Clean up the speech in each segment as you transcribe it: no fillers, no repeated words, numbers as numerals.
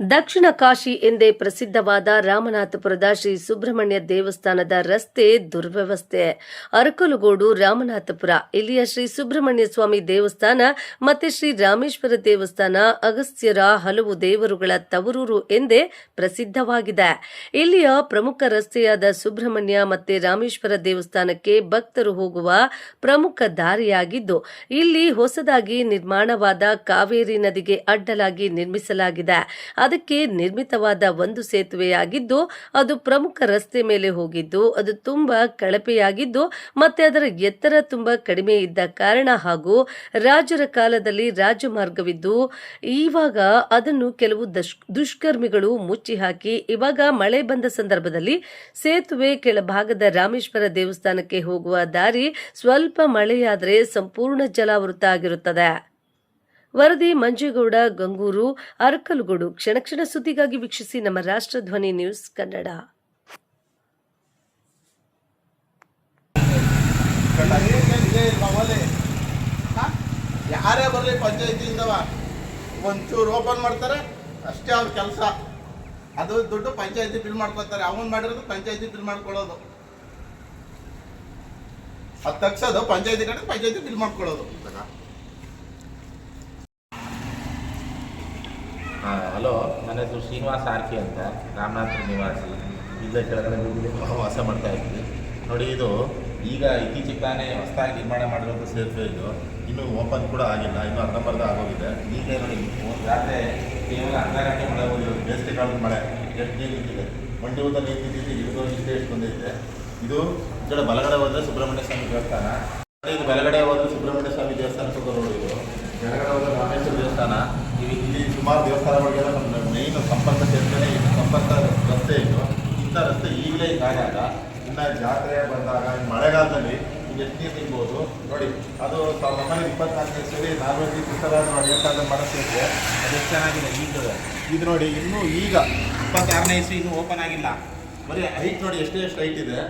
ದಕ್ಷಿಣ ಕಾಶಿ ಎಂದೇ ಪ್ರಸಿದ್ಧವಾದ ರಾಮನಾಥಪುರದ ಶ್ರೀ ಸುಬ್ರಹ್ಮಣ್ಯ ದೇವಸ್ಥಾನದ ರಸ್ತೆ ದುರ್ವ್ಯವಸ್ಥೆ. ಅರಕಲಗೂಡು ರಾಮನಾಥಪುರ ಇಲ್ಲಿಯ ಶ್ರೀ ಸುಬ್ರಹ್ಮಣ್ಯ ಸ್ವಾಮಿ ದೇವಸ್ಥಾನ ಮತ್ತೆ ಶ್ರೀ ರಾಮೇಶ್ವರ ದೇವಸ್ಥಾನ ಅಗಸ್ತ್ಯರ ಹಲವು ದೇವರುಗಳ ತವರೂರು ಎಂದೇ ಪ್ರಸಿದ್ಧವಾಗಿದೆ. ಇಲ್ಲಿಯ ಪ್ರಮುಖ ರಸ್ತೆಯಾದ ಸುಬ್ರಹ್ಮಣ್ಯ ಮತ್ತೆ ರಾಮೇಶ್ವರ ದೇವಸ್ಥಾನಕ್ಕೆ ಭಕ್ತರು ಹೋಗುವ ಪ್ರಮುಖ ದಾರಿಯಾಗಿದ್ದು, ಇಲ್ಲಿ ಹೊಸದಾಗಿ ನಿರ್ಮಾಣವಾದ ಕಾವೇರಿ ನದಿಗೆ ಅಡ್ಡಲಾಗಿ ನಿರ್ಮಿಸಲಾಗಿದೆ. ಅದಕ್ಕೆ ನಿರ್ಮಿತವಾದ ಒಂದು ಸೇತುವೆಯಾಗಿದ್ದು, ಅದು ಪ್ರಮುಖ ರಸ್ತೆ ಮೇಲೆ ಹೋಗಿದ್ದು, ಅದು ತುಂಬಾ ಕಳಪೆಯಾಗಿದ್ದು ಮತ್ತೆ ಅದರ ಎತ್ತರ ತುಂಬಾ ಕಡಿಮೆ ಇದ್ದ ಕಾರಣ ಹಾಗೂ ರಾಜರ ಕಾಲದಲ್ಲಿ ರಾಜಮಾರ್ಗವಿದ್ದು ಇವಾಗ ಅದನ್ನು ಕೆಲವು ದುಷ್ಕರ್ಮಿಗಳು ಮುಚ್ಚಿ ಹಾಕಿ ಇವಾಗ ಮಳೆ ಬಂದ ಸಂದರ್ಭದಲ್ಲಿ ಸೇತುವೆ ಕೆಳಭಾಗದ ರಾಮೇಶ್ವರ ದೇವಸ್ಥಾನಕ್ಕೆ ಹೋಗುವ ದಾರಿ ಸ್ವಲ್ಪ ಮಳೆಯಾದರೆ ಸಂಪೂರ್ಣ ಜಲಾವೃತ ಆಗಿರುತ್ತದೆ. ವರದಿ ಮಂಜೇಗೌಡ ಗಂಗೂರು, ಅರಕಲಗೂಡು. ಕ್ಷಣ ಕ್ಷಣ ಸುದ್ದಿಗಾಗಿ ವೀಕ್ಷಿಸಿ ನಮ್ಮ ರಾಷ್ಟ್ರಧ್ವನಿ ನ್ಯೂಸ್ ಕನ್ನಡ. ಯಾರೇ ಬರಲಿ ಪಂಚಾಯತಿಯಿಂದವ ಒಂಚೂರು ಓಪನ್ ಮಾಡ್ತಾರೆ ಅಷ್ಟೇ ಅವ್ರ ಕೆಲಸ. ಅದು ದುಡ್ಡು ಪಂಚಾಯತಿ ಬಿಲ್ ಮಾಡ್ಕೊತಾರೆ. ಅವನ್ ಮಾಡಿರೋದು ಪಂಚಾಯತಿ ಬಿಲ್ ಮಾಡ್ಕೊಳ್ಳೋದು, ಅದು ತಗ್ಸೋದು ಪಂಚಾಯತಿ ಕಡೆ, ಪಂಚಾಯತಿ ಬಿಲ್ ಮಾಡ್ಕೊಳ್ಳೋದು. ಹಲೋ, ನನ್ನ ಹೆಸರು ಶ್ರೀನಿವಾಸ ಆರ್ಕಿ ಅಂತ, ರಾಮನಾಥಪುರ ನಿವಾಸಿ. ಇಲ್ಲೇ ಕೆಳಗಡೆ ವಾಸ ಮಾಡ್ತಾ ಇದ್ವಿ. ನೋಡಿ, ಇದು ಈಗ ಇತ್ತೀಚೆಗೆ ತಾನೇ ಹೊಸದಾಗಿ ನಿರ್ಮಾಣ ಮಾಡಿರೋದು ಸೇತುವೆ. ಇದು ಇನ್ನೂ ಓಪನ್ ಕೂಡ ಆಗಿಲ್ಲ, ಇನ್ನೂ ಅರ್ಧಂಬರ್ಧ ಆಗೋಗಿದೆ. ಈಗ ನೋಡಿ, ರಾತ್ರಿ ಕೇವಲ ಅರ್ಧ ಗಂಟೆ ಮಳೆ ಹೋಗಿರೋದು. ಬೇಸಿಗೆ ಕಾಲದ ಮಳೆ ಎಷ್ಟು ನೀರು ನಿಂತಿದೆ, ಮಂಡಿ ಊಟ ನೀರು ನಿಂತಿದೆ. ಇದು ಇಷ್ಟೇ ಎಷ್ಟು ಬಂದಿದೆ. ಇದು ಈ ಕಡೆ ಬಲಗಡೆ ಹೋದರೆ ಸುಬ್ರಹ್ಮಣ್ಯ ಸ್ವಾಮಿ ದೇವಸ್ಥಾನ. ಇದು ಬಲಗಡೆ ಹೋದರೆ ಸುಬ್ರಹ್ಮಣ್ಯ ಸ್ವಾಮಿ ದೇವಸ್ಥಾನಕ್ಕೆ ಹೋಗೋದು. ಇದು ಕೆಳಗಡೆ ಹೋದರೆ ರಾಮೇಶ್ವರ ದೇವಸ್ಥಾನ. ಇಲ್ಲಿ ಸುಮಾರು ದೇವಸ್ಥಾನಗಳಿಗೆಲ್ಲ ನಮ್ಮ ಮೇಯ್ನ್ ಸಂಪರ್ಕ ಸೇರ್ತೇನೆ. ಇದು ಸಂಪರ್ಕ ರಸ್ತೆ. ಇದು ಇಂಥ ರಸ್ತೆ ಈಗಲೇ ಹಿಂಗಾದಾಗ, ಇನ್ನು ಜಾತ್ರೆ ಬಂದಾಗ ಮಳೆಗಾಲದಲ್ಲಿ ಇದು ಎಷ್ಟು ನೀರು ನಿಲ್ಬೋದು ನೋಡಿ. ಅದು 1924 ಇಸ್ವಿಯಲ್ಲಿ ನಾಲ್ವಡಿ ಪುಸ್ತಕಗಳನ್ನು ನಡೆಯೋಕ್ಕಾಗ ಮಾಡಿಸ್ತೈತೆ. ಅದು ಎಷ್ಟು ಚೆನ್ನಾಗಿದೆ ಈಗಲೇ. ಇದು ನೋಡಿ, ಇನ್ನೂ ಈಗ 26ನೇ ಇಸ್ವಿ ಇನ್ನೂ ಓಪನ್ ಆಗಿಲ್ಲ. ಬರೀ ಹೈಟ್ ನೋಡಿ, ಎಷ್ಟು ಹೈಟ್ ಇದೆ.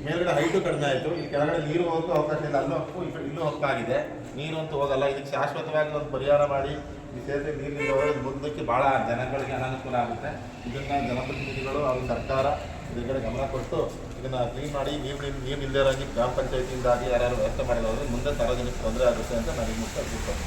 ಮೇಲ್ಗಡೆ ಹೈಟು ಕಡಿಮೆ ಆಯಿತು. ಇಲ್ಲಿ ಕೆಳಗಡೆ ನೀರು ಹೋಗೋಕ್ಕೂ ಅವಕಾಶ ಇಲ್ಲ. ಅಲ್ಲೂ ಹೋಗ್ತು, ಇಲ್ಲೂ ಹೋಗ್ತಾ ಆಗಿದೆ. ನೀರು ಅಂತೂ ಹೋಗಲ್ಲ. ಇದಕ್ಕೆ ಶಾಶ್ವತವಾಗಿ ಒಂದು ಪರಿಹಾರ ಮಾಡಿ ಈ ಸೇತುವೆ ನೀರಿನಿಂದ ಹೋಗಿ ಮುಂದಕ್ಕೆ ಭಾಳ ಜನಗಳಿಗೆ ಅನಾನುಕೂಲ ಆಗುತ್ತೆ. ಇದನ್ನು ಜನಪ್ರತಿನಿಧಿಗಳು ಹಾಗೂ ಸರ್ಕಾರ ಇದ್ರ ಕಡೆ ಗಮನ ಕೊಟ್ಟು ಇದನ್ನು ಕ್ಲೀನ್ ಮಾಡಿ ನೀರು ಇಲ್ಲದೇ ಇರೋಂಗೆ ಗ್ರಾಮ ಪಂಚಾಯತಿಯಿಂದಾಗಿ ಯಾರ್ಯಾರು ವ್ಯವಸ್ಥೆ ಮಾಡಿದ್ರೆ ಮುಂದೆ ಸಾರ್ವಜನಿಕ ತೊಂದರೆ ಆಗುತ್ತೆ ಅಂತ ನನಗೆ ಮುಖ್ಯ ಅಭಿಪ್ರಾಯ.